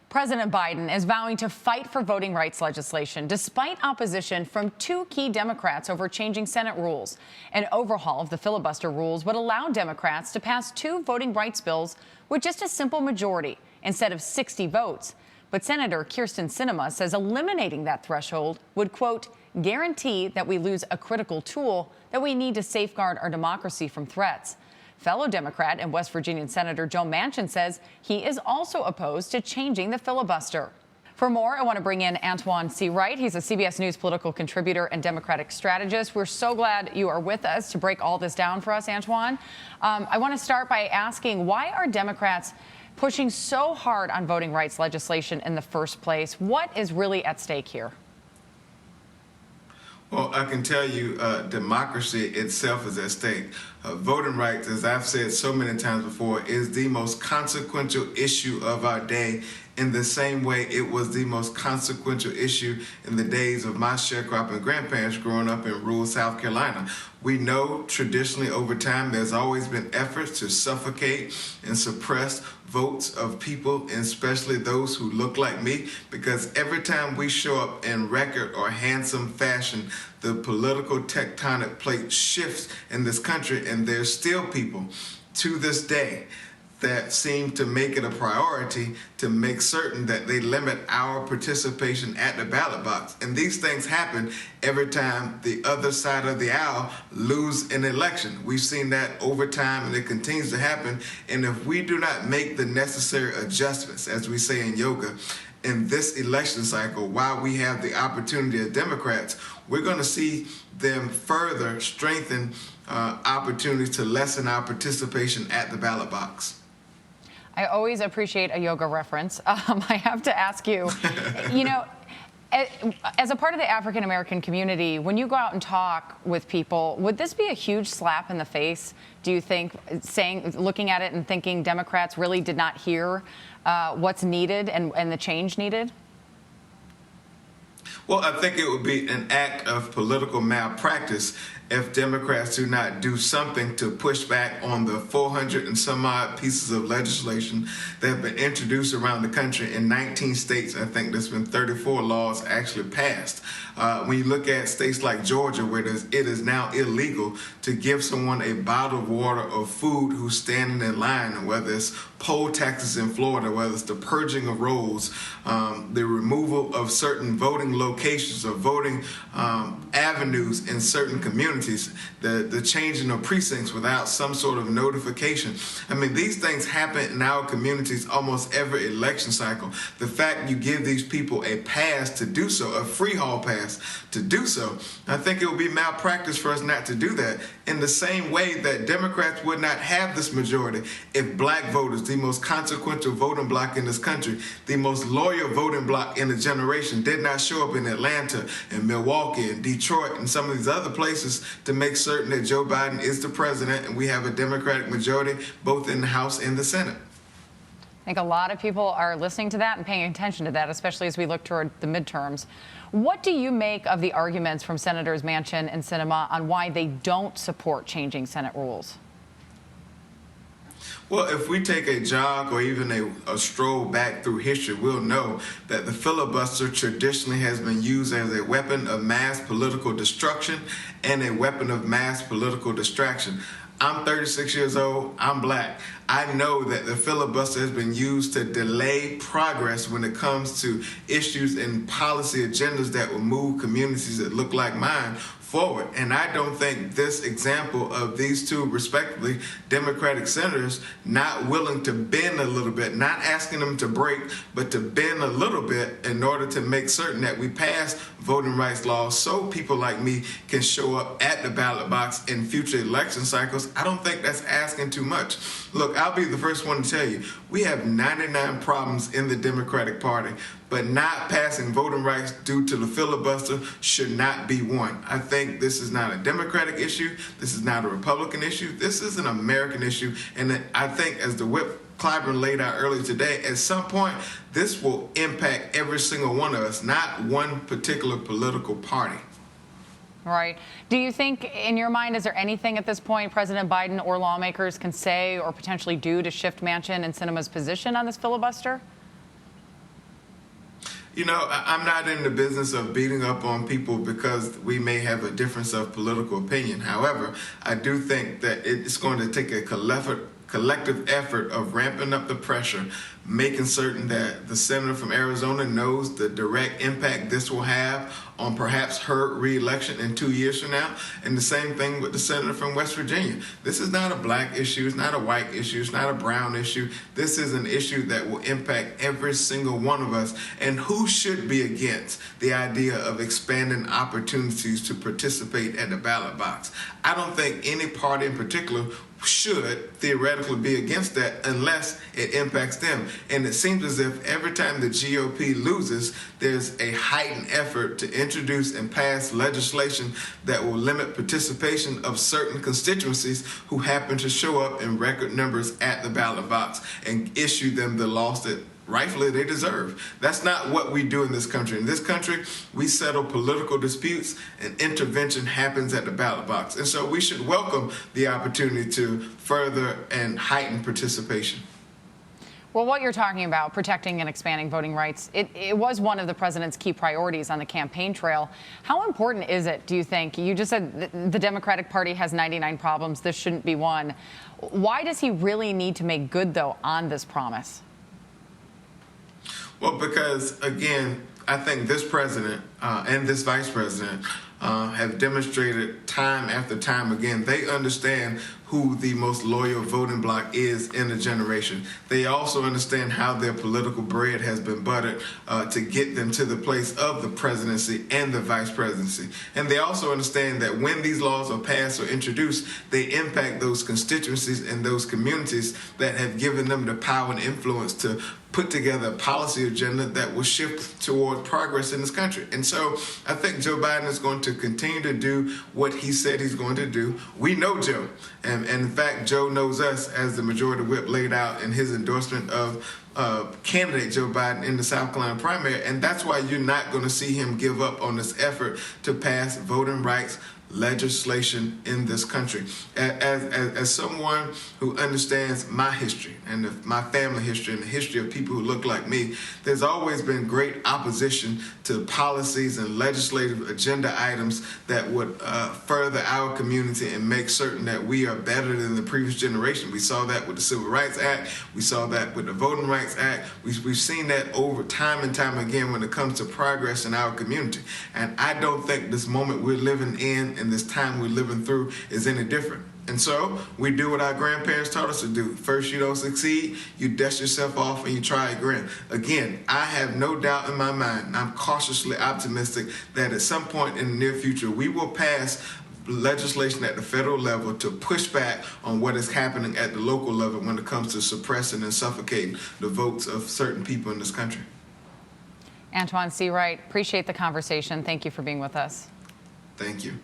President Biden is vowing to fight for voting rights legislation despite opposition from two key Democrats over changing Senate rules. An overhaul of the filibuster rules would allow Democrats to pass two voting rights bills with just a simple majority instead of 60 votes. But Senator Sinema says eliminating that threshold would, quote, guarantee that we lose a critical tool that we need to safeguard our democracy from threats. Fellow Democrat and West Virginian Senator Joe Manchin says he is also opposed to changing the filibuster. For more, I want to bring in Antjuan Seawright. He's a CBS News political contributor and Democratic strategist. We're so glad you are with us to break all this down for us, Antjuan. I want to start by asking, why are Democrats pushing so hard on voting rights legislation in the first place? What is really at stake here? Well, I can tell you democracy itself is at stake. Voting rights, as I've said so many times before, is the most consequential issue of our day, in the same way it was the most consequential issue in the days of my sharecropping grandparents growing up in rural South Carolina. We know traditionally over time there's always been efforts to suffocate and suppress votes of people, and especially those who look like me, because every time we show up in record or handsome fashion, the political tectonic plate shifts in this country, and there's still people to this day that seem to make it a priority to make certain that they limit our participation at the ballot box. And these things happen every time the other side of the aisle lose an election. We've seen that over time, and it continues to happen. And if we do not make the necessary adjustments, as we say in yoga, in this election cycle, while we have the opportunity as Democrats, we're going to see them further strengthen opportunities to lessen our participation at the ballot box. I always appreciate a yoga reference. I have to ask you, you know, as a part of the African American community, when you go out and talk with people, would this be a huge slap in the face, do you think, looking at it and thinking Democrats really did not hear what's needed and the change needed? Well, I think it would be an act of political malpractice if Democrats do not do something to push back on the 400 and some odd pieces of legislation that have been introduced around the country in 19 states. I think there's been 34 laws actually passed. When you look at states like Georgia, where it is now illegal to give someone a bottle of water or food who's standing in line, and whether it's poll taxes in Florida, whether it's the purging of rolls, the removal of certain voting locations or voting avenues in certain communities, the changing of precincts without some sort of notification. I mean, these things happen in our communities almost every election cycle. The fact you give these people a pass to do so, a free haul pass to do so, I think it would be malpractice for us not to do that, in the same way that Democrats would not have this majority if black voters, the most consequential voting bloc in this country, the most loyal voting bloc in a generation, did not show up in Atlanta and Milwaukee and Detroit and some of these other places to make certain that Joe Biden is the president and we have a Democratic majority both in the House and the Senate. I think a lot of people are listening to that and paying attention to that, especially as we look toward the midterms. What do you make of the arguments from Senators Manchin and Sinema on why they don't support changing Senate rules? Well, if we take a jog or even a stroll back through history, we'll know that the filibuster traditionally has been used as a weapon of mass political destruction and a weapon of mass political distraction. I'm 36 years old, I'm black. I know that the filibuster has been used to delay progress when it comes to issues and policy agendas that will move communities that look like mine forward. And I don't think this example of these two, respectively, Democratic senators not willing to bend a little bit, not asking them to break, but to bend a little bit in order to make certain that we pass voting rights laws so people like me can show up at the ballot box in future election cycles. I don't think that's asking too much. Look, I'll be the first one to tell you, we have 99 problems in the Democratic Party, but not passing voting rights due to the filibuster should not be one. I think this is not a Democratic issue. This is not a Republican issue. This is an American issue. And I think, as the Whip Clyburn laid out earlier today, at some point, this will impact every single one of us, not one particular political party. Right. Do you think, in your mind, is there anything at this point President Biden or lawmakers can say or potentially do to shift Manchin and Sinema's position on this filibuster? I'm not in the business of beating up on people because we may have a difference of political opinion. However, I do think that it's going to take a collective effort of ramping up the pressure, making certain that the senator from Arizona knows the direct impact this will have on perhaps her re-election in 2 years from now. And the same thing with the senator from West Virginia. This is not a black issue, it's not a white issue, it's not a brown issue. This is an issue that will impact every single one of us. And who should be against the idea of expanding opportunities to participate at the ballot box? I don't think any party in particular should theoretically be against that unless it impacts them. And it seems as if every time the GOP loses, there's a heightened effort to introduce and pass legislation that will limit participation of certain constituencies who happen to show up in record numbers at the ballot box and issue them the loss that rightfully they deserve. That's not what we do in this country. In this country, we settle political disputes and intervention happens at the ballot box. And so we should welcome the opportunity to further and heighten participation. Well, what you're talking about, protecting and expanding voting rights, it was one of the president's key priorities on the campaign trail. How important is it, do you think? You just said the Democratic Party has 99 problems. This shouldn't be one. Why does he really need to make good, though, on this promise? Well, because, again, I think this president and this vice president have demonstrated time after time again, they understand who the most loyal voting bloc is in a generation. They also understand how their political bread has been buttered to get them to the place of the presidency and the vice presidency. And they also understand that when these laws are passed or introduced, they impact those constituencies and those communities that have given them the power and influence to put together a policy agenda that will shift toward progress in this country. And so I think Joe Biden is going to continue to do what he said he's going to do. We know Joe. And in fact, Joe knows us, as the majority whip laid out in his endorsement of candidate Joe Biden in the South Carolina primary. And that's why you're not going to see him give up on this effort to pass voting rights legislation in this country. As someone who understands my history and my family history and the history of people who look like me, there's always been great opposition to policies and legislative agenda items that would further our community and make certain that we are better than the previous generation. We saw that with the Civil Rights Act. We saw that with the Voting Rights Act. We've seen that over time and time again when it comes to progress in our community. And I don't think this moment we're living in and this time we're living through is any different. And so we do what our grandparents taught us to do. First, you don't succeed, you dust yourself off and you try again. Again, I have no doubt in my mind, and I'm cautiously optimistic that at some point in the near future, we will pass legislation at the federal level to push back on what is happening at the local level when it comes to suppressing and suffocating the votes of certain people in this country. Antjuan Seawright, appreciate the conversation. Thank you for being with us. Thank you.